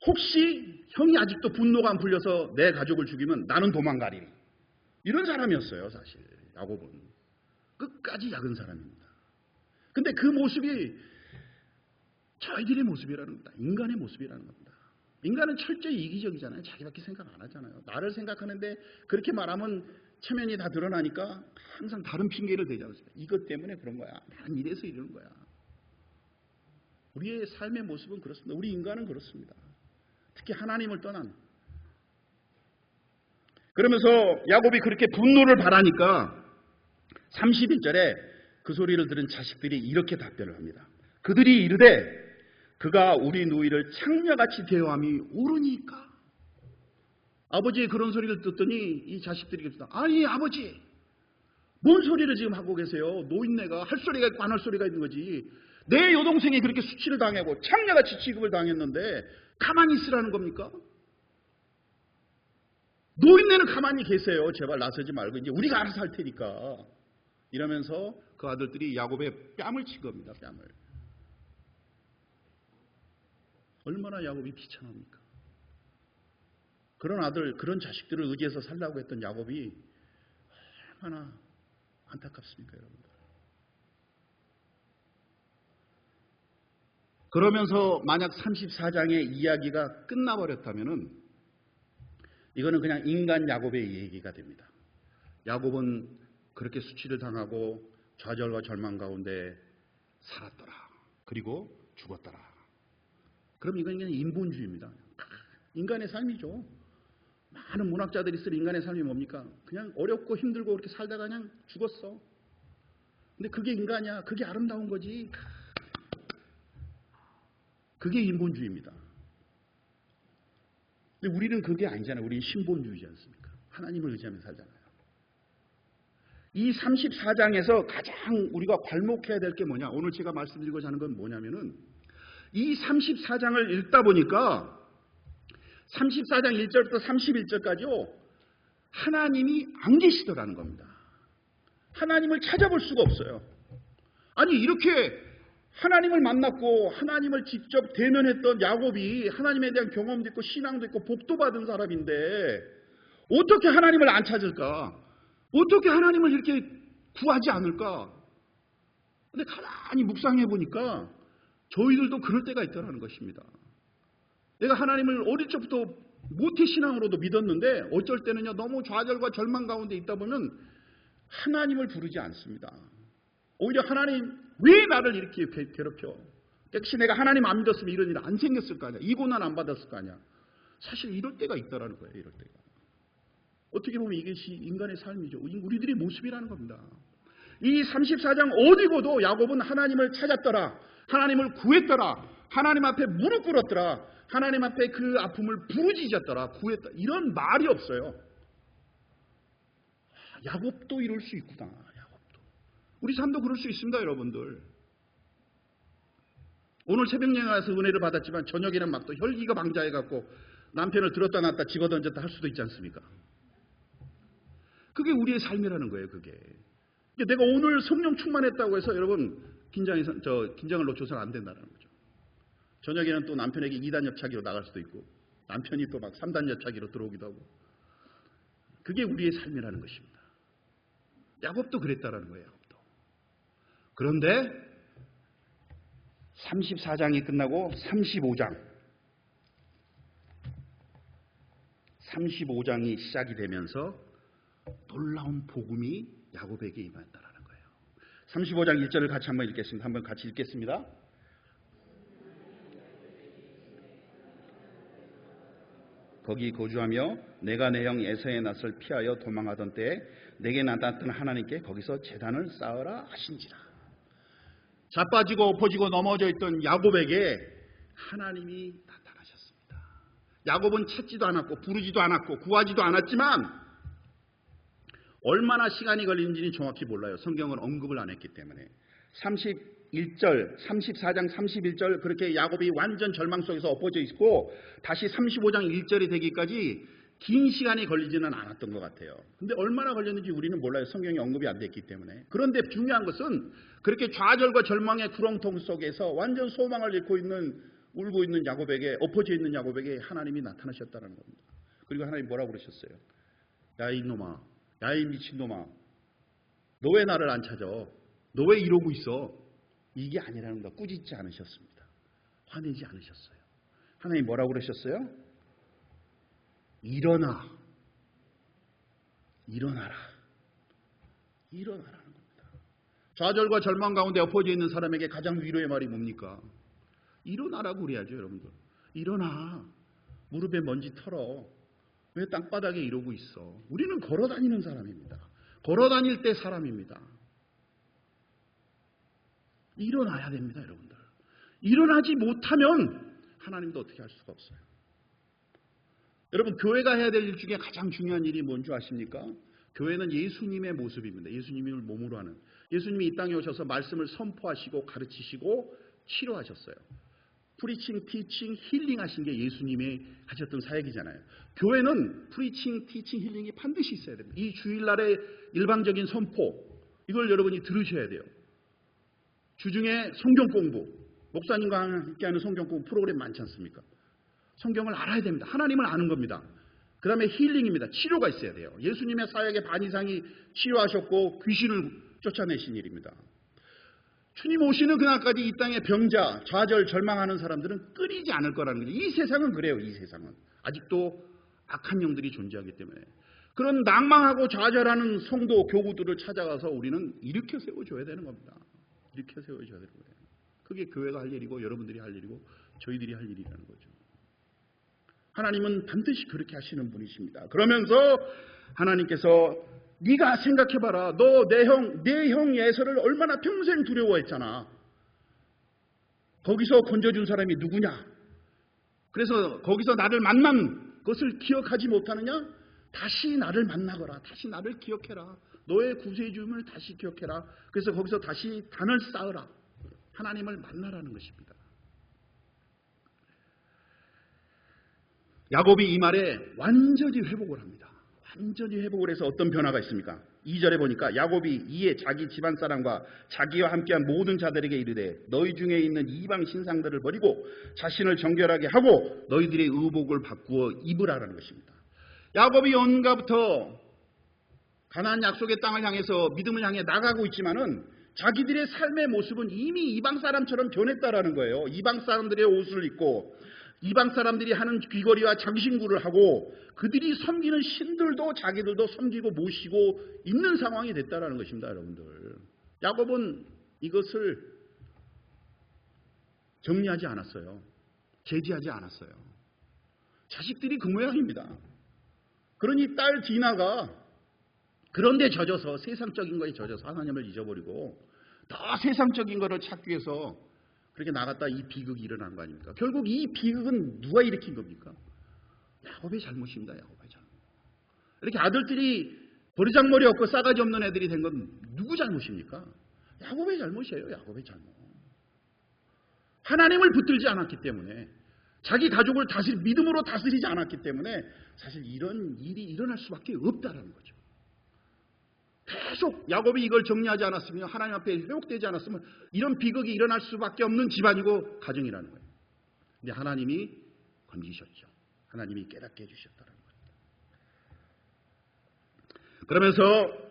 혹시 형이 아직도 분노가 안 풀려서 내 가족을 죽이면 나는 도망가리니. 이런 사람이었어요. 사실 야곱은 끝까지 약은 사람입니다. 근데 그 모습이 저희들의 모습이라는 겁니다. 인간의 모습이라는 겁니다. 인간은 철저히 이기적이잖아요. 자기밖에 생각 안 하잖아요. 나를 생각하는데 그렇게 말하면 체면이 다 드러나니까 항상 다른 핑계를 대지 않습니까? 이것 때문에 그런 거야. 나는 이래서 이러는 거야. 우리의 삶의 모습은 그렇습니다. 우리 인간은 그렇습니다. 특히 하나님을 떠난. 그러면서 야곱이 그렇게 분노를 바라니까 31절에 그 소리를 들은 자식들이 이렇게 답변을 합니다. 그들이 이르되 그가 우리 누이를 창녀같이 대우함이 옳으니까. 아버지의 그런 소리를 듣더니 이 자식들이 그랬다. 아니 아버지, 뭔 소리를 지금 하고 계세요? 노인네가 할 소리가 있고 안 할 소리가 있는 거지. 내 여동생이 그렇게 수치를 당하고 창녀같이 취급을 당했는데 가만히 있으라는 겁니까? 노인네는 가만히 계세요. 제발 나서지 말고 이제 우리가 알아서 할 테니까. 이러면서 그 아들들이 야곱의 뺨을 친 겁니다. 뺨을. 얼마나 야곱이 비참합니까? 그런 아들, 그런 자식들을 의지해서 살라고 했던 야곱이 얼마나 안타깝습니까, 여러분들. 그러면서 만약 34장의 이야기가 끝나버렸다면은 이거는 그냥 인간 야곱의 얘기가 됩니다. 야곱은 그렇게 수치를 당하고 좌절과 절망 가운데 살았더라. 그리고 죽었더라. 그럼 이건 그냥 인본주의입니다. 인간의 삶이죠. 많은 문학자들이 쓴 인간의 삶이 뭡니까? 그냥 어렵고 힘들고 그렇게 살다가 그냥 죽었어. 근데 그게 인간이야. 그게 아름다운 거지. 그게 인본주의입니다. 근데 우리는 그게 아니잖아요. 우리는 신본주의지 않습니까? 하나님을 의지하며 살잖아요. 이 34장에서 가장 우리가 괄목해야 될 게 뭐냐? 오늘 제가 말씀드리고자 하는 건 뭐냐면은 이 34장을 읽다 보니까 34장 1절부터 31절까지요. 하나님이 안 계시더라는 겁니다. 하나님을 찾아볼 수가 없어요. 아니 이렇게 하나님을 만났고 하나님을 직접 대면했던 야곱이 하나님에 대한 경험도 있고 신앙도 있고 복도 받은 사람인데 어떻게 하나님을 안 찾을까? 어떻게 하나님을 이렇게 구하지 않을까? 근데 가만히 묵상해 보니까 저희들도 그럴 때가 있다는 것입니다. 내가 하나님을 어릴 적부터 모태신앙으로도 믿었는데 어쩔 때는요 너무 좌절과 절망 가운데 있다 보면 하나님을 부르지 않습니다. 오히려 하나님 왜 나를 이렇게 괴롭혀? 역시 내가 하나님 안 믿었으면 이런 일 안 생겼을 거 아니야. 이 고난 안 받았을 거 아니야. 사실 이럴 때가 있다라는 거예요. 이럴 때가. 어떻게 보면 이것이 인간의 삶이죠. 우리들의 모습이라는 겁니다. 이 34장 어디 고도 야곱은 하나님을 찾았더라. 하나님을 구했더라. 하나님 앞에 무릎 꿇었더라. 하나님 앞에 그 아픔을 부르짖었더라. 구했다. 이런 말이 없어요. 야곱도 이럴 수 있구나. 야곱도. 우리 삶도 그럴 수 있습니다, 여러분들. 오늘 새벽여행 가서 은혜를 받았지만 저녁에는 막 또 혈기가 방자해갖고 남편을 들었다 놨다 집어던졌다 할 수도 있지 않습니까? 그게 우리의 삶이라는 거예요. 그게. 내가 오늘 성령 충만했다고 해서 여러분 긴장을 놓쳐서는 안 된다는 거죠. 저녁에는 또 남편에게 2단 옆차기로 나갈 수도 있고 남편이 또 막 3단 옆차기로 들어오기도 하고 그게 우리의 삶이라는 것입니다. 야곱도 그랬다라는 거예요. 야곱도. 그런데 34장이 끝나고 35장이 시작이 되면서 놀라운 복음이 야곱에게 임한다라는 거예요. 35장 1절을 같이 한번 읽겠습니다. 한번 같이 읽겠습니다. 거기 거주하며 내가 내 형 에서의 낯을 피하여 도망하던 때에 내게 나타났던 하나님께 거기서 제단을 쌓으라 하신지라. 자빠지고 엎어지고 넘어져 있던 야곱에게 하나님이 나타나셨습니다. 야곱은 찾지도 않았고 부르지도 않았고 구하지도 않았지만 얼마나 시간이 걸리는지는 정확히 몰라요. 성경은 언급을 안 했기 때문에. 34장 31절 그렇게 야곱이 완전 절망 속에서 엎어져 있고 다시 35장 1절이 되기까지 긴 시간이 걸리지는 않았던 것 같아요. 근데 얼마나 걸렸는지 우리는 몰라요. 성경이 언급이 안 됐기 때문에. 그런데 중요한 것은 그렇게 좌절과 절망의 구렁텅 속에서 완전 소망을 잃고 있는 울고 있는 야곱에게 엎어져 있는 야곱에게 하나님이 나타나셨다는 겁니다. 그리고 하나님 뭐라고 그러셨어요? 야 이놈아, 야 이 미친놈아, 너 왜 나를 안 찾아? 너 왜 이러고 있어? 이게 아니라는 거 꾸짖지 않으셨습니다. 화내지 않으셨어요. 하나님 뭐라고 그러셨어요? 일어나라. 일어나라는 겁니다. 좌절과 절망 가운데 엎어져 있는 사람에게 가장 위로의 말이 뭡니까? 일어나라고 그래야죠, 여러분들. 일어나. 무릎에 먼지 털어. 왜 땅바닥에 이러고 있어? 우리는 걸어 다니는 사람입니다. 걸어 다닐 때 사람입니다. 일어나야 됩니다, 여러분들. 일어나지 못하면 하나님도 어떻게 할 수가 없어요. 여러분, 교회가 해야 될 일 중에 가장 중요한 일이 뭔지 아십니까? 교회는 예수님의 모습입니다. 예수님을 몸으로 하는. 예수님이 이 땅에 오셔서 말씀을 선포하시고 가르치시고 치료하셨어요. 프리칭, 티칭, 힐링 하신 게 예수님이 하셨던 사역이잖아요. 교회는 프리칭, 티칭, 힐링이 반드시 있어야 됩니다. 이 주일날의 일방적인 선포, 이걸 여러분이 들으셔야 돼요. 주중에 성경 공부, 목사님과 함께하는 성경 공부 프로그램 많지 않습니까? 성경을 알아야 됩니다. 하나님을 아는 겁니다. 그 다음에 힐링입니다. 치료가 있어야 돼요. 예수님의 사역의 반 이상이 치료하셨고 귀신을 쫓아내신 일입니다. 주님 오시는 그날까지 이 땅의 병자, 좌절, 절망하는 사람들은 끊이지 않을 거라는 거죠. 이 세상은 그래요. 이 세상은. 아직도 악한 영들이 존재하기 때문에. 그런 낭망하고 좌절하는 성도, 교구들을 찾아가서 우리는 일으켜 세워줘야 되는 겁니다. 일으켜 세워줘야 되는 거예요. 그게 교회가 할 일이고 여러분들이 할 일이고 저희들이 할 일이라는 거죠. 하나님은 반드시 그렇게 하시는 분이십니다. 그러면서 하나님께서 네가 생각해봐라. 너 내 형 예서를 얼마나 평생 두려워했잖아. 거기서 건져준 사람이 누구냐? 그래서 거기서 나를 만난 것을 기억하지 못하느냐? 다시 나를 만나거라. 다시 나를 기억해라. 너의 구세주임을 다시 기억해라. 그래서 거기서 다시 단을 쌓으라. 하나님을 만나라는 것입니다. 야곱이 이 말에 완전히 회복을 합니다. 완전히 회복을 해서 어떤 변화가 있습니까? 2절에 보니까 야곱이 이에 자기 집안 사람과 자기와 함께한 모든 자들에게 이르되 너희 중에 있는 이방 신상들을 버리고 자신을 정결하게 하고 너희들의 의복을 바꾸어 입으라라는 것입니다. 야곱이 언가부터 가나안 약속의 땅을 향해서 믿음을 향해 나가고 있지만은 자기들의 삶의 모습은 이미 이방 사람처럼 변했다라는 거예요. 이방 사람들의 옷을 입고 이방 사람들이 하는 귀걸이와 장신구를 하고 그들이 섬기는 신들도 자기들도 섬기고 모시고 있는 상황이 됐다라는 것입니다, 여러분들. 야곱은 이것을 정리하지 않았어요. 제지하지 않았어요. 자식들이 그 모양입니다. 그러니 딸 디나가 그런데 젖어서 세상적인 거에 젖어서 하나님을 잊어버리고 더 세상적인 거를 찾기 위해서 그렇게 나갔다 이 비극이 일어난 거 아닙니까? 결국 이 비극은 누가 일으킨 겁니까? 야곱의 잘못입니다. 야곱의 잘못. 이렇게 아들들이 버리장머리 없고 싸가지 없는 애들이 된 건 누구 잘못입니까? 야곱의 잘못이에요. 야곱의 잘못. 하나님을 붙들지 않았기 때문에, 자기 가족을 믿음으로 다스리지 않았기 때문에 사실 이런 일이 일어날 수밖에 없다라는 거죠. 계속 야곱이 이걸 정리하지 않았으면, 하나님 앞에 회복되지 않았으면 이런 비극이 일어날 수밖에 없는 집안이고 가정이라는 거예요. 근데 하나님이 건지셨죠. 하나님이 깨닫게 해주셨다는 겁니다. 그러면서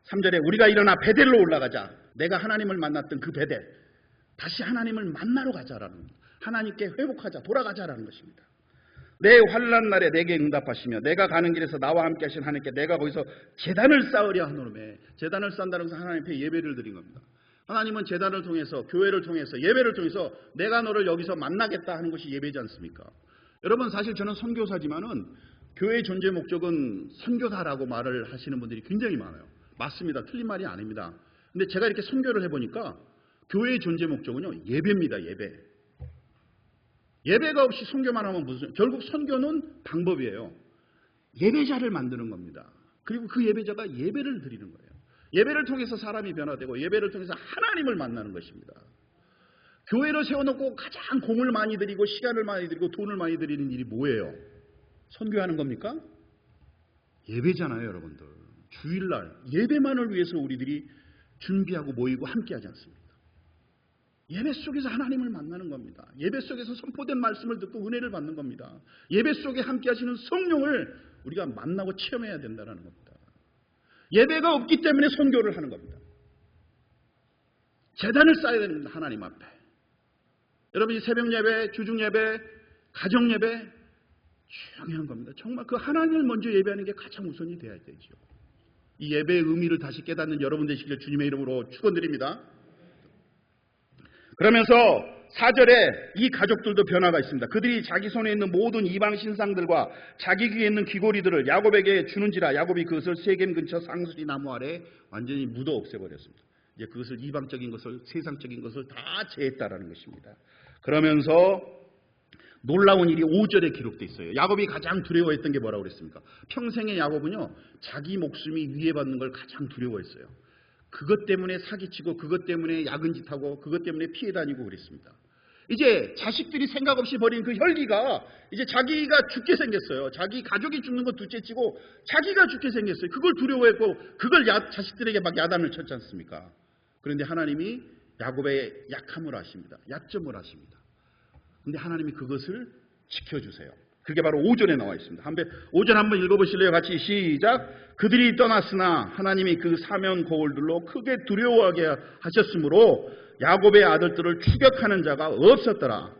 3절에 우리가 일어나 베델로 올라가자. 내가 하나님을 만났던 그 베델, 다시 하나님을 만나러 가자라는 겁니다. 하나님께 회복하자, 돌아가자라는 것입니다. 내 환난 날에 내게 응답하시며 내가 가는 길에서 나와 함께 하신 하나님께 내가 거기서 제단을 쌓으려 하노매. 제단을 쌓는다는 것은 하나님 앞에 예배를 드린 겁니다. 하나님은 제단을 통해서, 교회를 통해서, 예배를 통해서 내가 너를 여기서 만나겠다 하는 것이 예배지 않습니까? 여러분, 사실 저는 선교사지만은 교회의 존재 목적은 선교사라고 말을 하시는 분들이 굉장히 많아요. 맞습니다. 틀린 말이 아닙니다. 근데 제가 이렇게 선교를 해보니까 교회의 존재 목적은요, 예배입니다. 예배. 예배가 없이 선교만 하면 결국 선교는 방법이에요. 예배자를 만드는 겁니다. 그리고 그 예배자가 예배를 드리는 거예요. 예배를 통해서 사람이 변화되고 예배를 통해서 하나님을 만나는 것입니다. 교회를 세워놓고 가장 공을 많이 들이고 시간을 많이 들이고 돈을 많이 들이는 일이 뭐예요? 선교하는 겁니까? 예배잖아요, 여러분들. 주일날 예배만을 위해서 우리들이 준비하고 모이고 함께하지 않습니까? 예배 속에서 하나님을 만나는 겁니다. 예배 속에서 선포된 말씀을 듣고 은혜를 받는 겁니다. 예배 속에 함께 하시는 성령을 우리가 만나고 체험해야 된다는 겁니다. 예배가 없기 때문에 선교를 하는 겁니다. 제단을 쌓아야 됩니다. 하나님 앞에. 여러분, 이 새벽 예배, 주중 예배, 가정 예배 중요한 겁니다. 정말 그 하나님을 먼저 예배하는 게 가장 우선이 돼야 되죠. 이 예배의 의미를 다시 깨닫는 여러분 되시길 주님의 이름으로 축원드립니다. 그러면서 4절에 이 가족들도 변화가 있습니다. 그들이 자기 손에 있는 모든 이방 신상들과 자기 귀에 있는 귀고리들을 야곱에게 주는지라 야곱이 그것을 세겜 근처 상수리 나무 아래 완전히 묻어 없애버렸습니다. 이제 그것을 이방적인 것을, 세상적인 것을 다 제했다라는 것입니다. 그러면서 놀라운 일이 5절에 기록되어 있어요. 야곱이 가장 두려워했던 게 뭐라고 그랬습니까? 평생의 야곱은요, 자기 목숨이 위해받는 걸 가장 두려워했어요. 그것 때문에 사기치고 그것 때문에 야근짓하고 그것 때문에 피해 다니고 그랬습니다. 이제 자식들이 생각 없이 버린 그 혈기가 이제 자기가 죽게 생겼어요. 자기 가족이 죽는 것 둘째치고 자기가 죽게 생겼어요. 그걸 두려워했고 그걸 자식들에게 막 야단을 쳤지 않습니까? 그런데 하나님이 야곱의 약함을 아십니다. 약점을 아십니다. 그런데 하나님이 그것을 지켜주세요. 그게 바로 5절에 나와 있습니다. 5절 한번 읽어보실래요? 같이 시작. 그들이 떠났으나 하나님이 그 사면 거울들로 크게 두려워하게 하셨으므로 야곱의 아들들을 추격하는 자가 없었더라.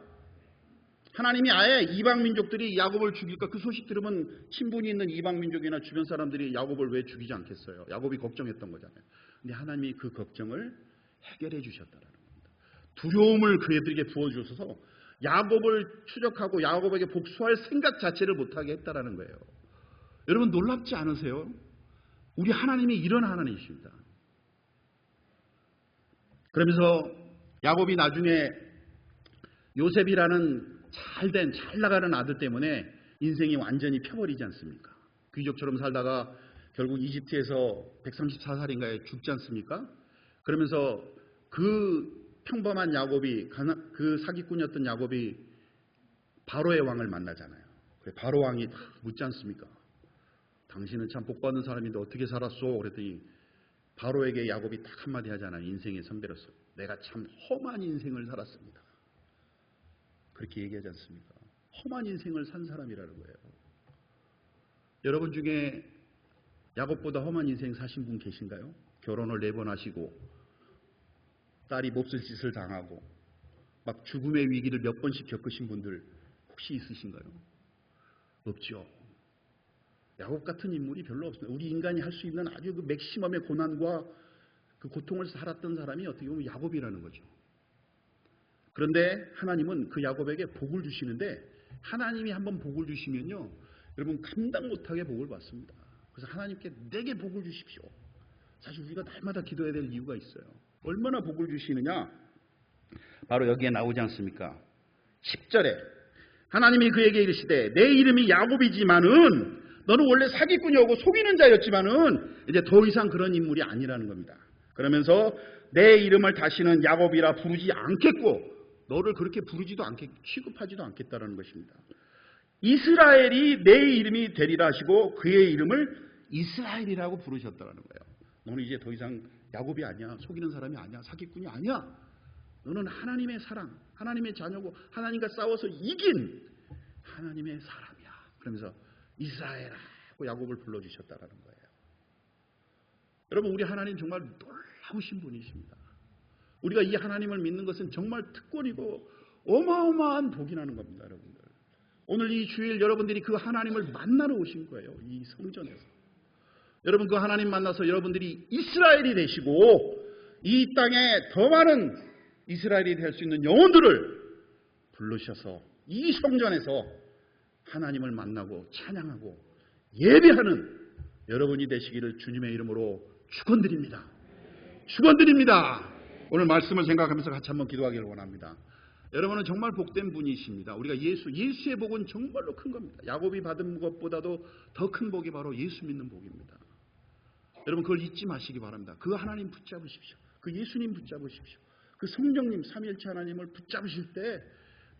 하나님이 아예 이방 민족들이 야곱을 죽일까, 그 소식 들으면 친분이 있는 이방 민족이나 주변 사람들이 야곱을 왜 죽이지 않겠어요? 야곱이 걱정했던 거잖아요. 근데 하나님이 그 걱정을 해결해 주셨다라는 겁니다. 두려움을 그들에게 부어주셔서 야곱을 추적하고 야곱에게 복수할 생각 자체를 못하게 했다라는 거예요. 여러분, 놀랍지 않으세요? 우리 하나님이 이런 하나님이십니다. 그러면서 야곱이 나중에 요셉이라는 잘 나가는 아들 때문에 인생이 완전히 펴버리지 않습니까? 귀족처럼 살다가 결국 이집트에서 134살인가에 죽지 않습니까? 그러면서 그 평범한 야곱이, 그 사기꾼이었던 야곱이 바로의 왕을 만나잖아요. 바로 왕이 묻지 않습니까? 당신은 참 복받은 사람인데 어떻게 살았소? 그랬더니 바로에게 야곱이 딱 한마디 하잖아요. 인생의 선배로서. 내가 참 험한 인생을 살았습니다. 그렇게 얘기하지 않습니까? 험한 인생을 산 사람이라는 거예요. 여러분 중에 야곱보다 험한 인생 사신 분 계신가요? 결혼을 4번 하시고 딸이 몹쓸 짓을 당하고 막 죽음의 위기를 몇 번씩 겪으신 분들 혹시 있으신가요? 없죠. 야곱 같은 인물이 별로 없습니다. 우리 인간이 할 수 있는 아주 그 맥시멈의 고난과 그 고통을 살았던 사람이 어떻게 보면 야곱이라는 거죠. 그런데 하나님은 그 야곱에게 복을 주시는데, 하나님이 한번 복을 주시면요, 여러분 감당 못하게 복을 받습니다. 그래서 하나님께 내게 복을 주십시오. 사실 우리가 날마다 기도해야 될 이유가 있어요. 얼마나 복을 주시느냐? 바로 여기에 나오지 않습니까? 10절에 하나님이 그에게 이르시되 내 이름이 야곱이지만은 너는 원래 사기꾼이었고 속이는 자였지만은 이제 더 이상 그런 인물이 아니라는 겁니다. 그러면서 내 이름을 다시는 야곱이라 부르지 않겠고 너를 그렇게 부르지도 취급하지도 않겠다라는 것입니다. 이스라엘이 내 이름이 되리라 하시고 그의 이름을 이스라엘이라고 부르셨다라는 거예요. 너는 이제 더 이상 야곱이 아니야. 속이는 사람이 아니야. 사기꾼이 아니야. 너는 하나님의 사랑, 하나님의 자녀고 하나님과 싸워서 이긴 하나님의 사람이야. 그러면서 이스라엘하고 야곱을 불러주셨다라는 거예요. 여러분, 우리 하나님 정말 놀라우신 분이십니다. 우리가 이 하나님을 믿는 것은 정말 특권이고 어마어마한 복이 나는 겁니다. 여러분들, 오늘 이 주일 여러분들이 그 하나님을 만나러 오신 거예요. 이 성전에서 여러분, 그 하나님 만나서 여러분들이 이스라엘이 되시고 이 땅에 더 많은 이스라엘이 될 수 있는 영혼들을 부르셔서 이 성전에서 하나님을 만나고 찬양하고 예배하는 여러분이 되시기를 주님의 이름으로 축원드립니다. 축원드립니다. 오늘 말씀을 생각하면서 같이 한번 기도하기를 원합니다. 여러분은 정말 복된 분이십니다. 우리가 예수의 복은 정말로 큰 겁니다. 야곱이 받은 것보다도 더 큰 복이 바로 예수 믿는 복입니다. 여러분, 그걸 잊지 마시기 바랍니다. 그 하나님 붙잡으십시오. 그 예수님 붙잡으십시오. 그 성령님, 삼위일체 하나님을 붙잡으실 때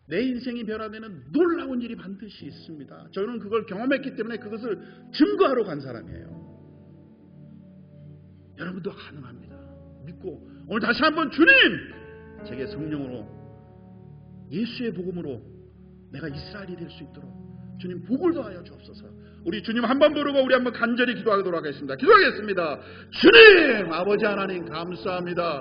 내 인생이 변화되는 놀라운 일이 반드시 있습니다. 저는 그걸 경험했기 때문에 그것을 증거하러 간 사람이에요. 여러분도 가능합니다. 믿고 오늘 다시 한번 주님, 제게 성령으로 예수의 복음으로 내가 이스라엘이 될 수 있도록 주님 복을 더하여 주옵소서. 우리 주님 한번 부르고 우리 한번 간절히 기도하도록 하겠습니다. 기도하겠습니다. 주님, 아버지 하나님 감사합니다.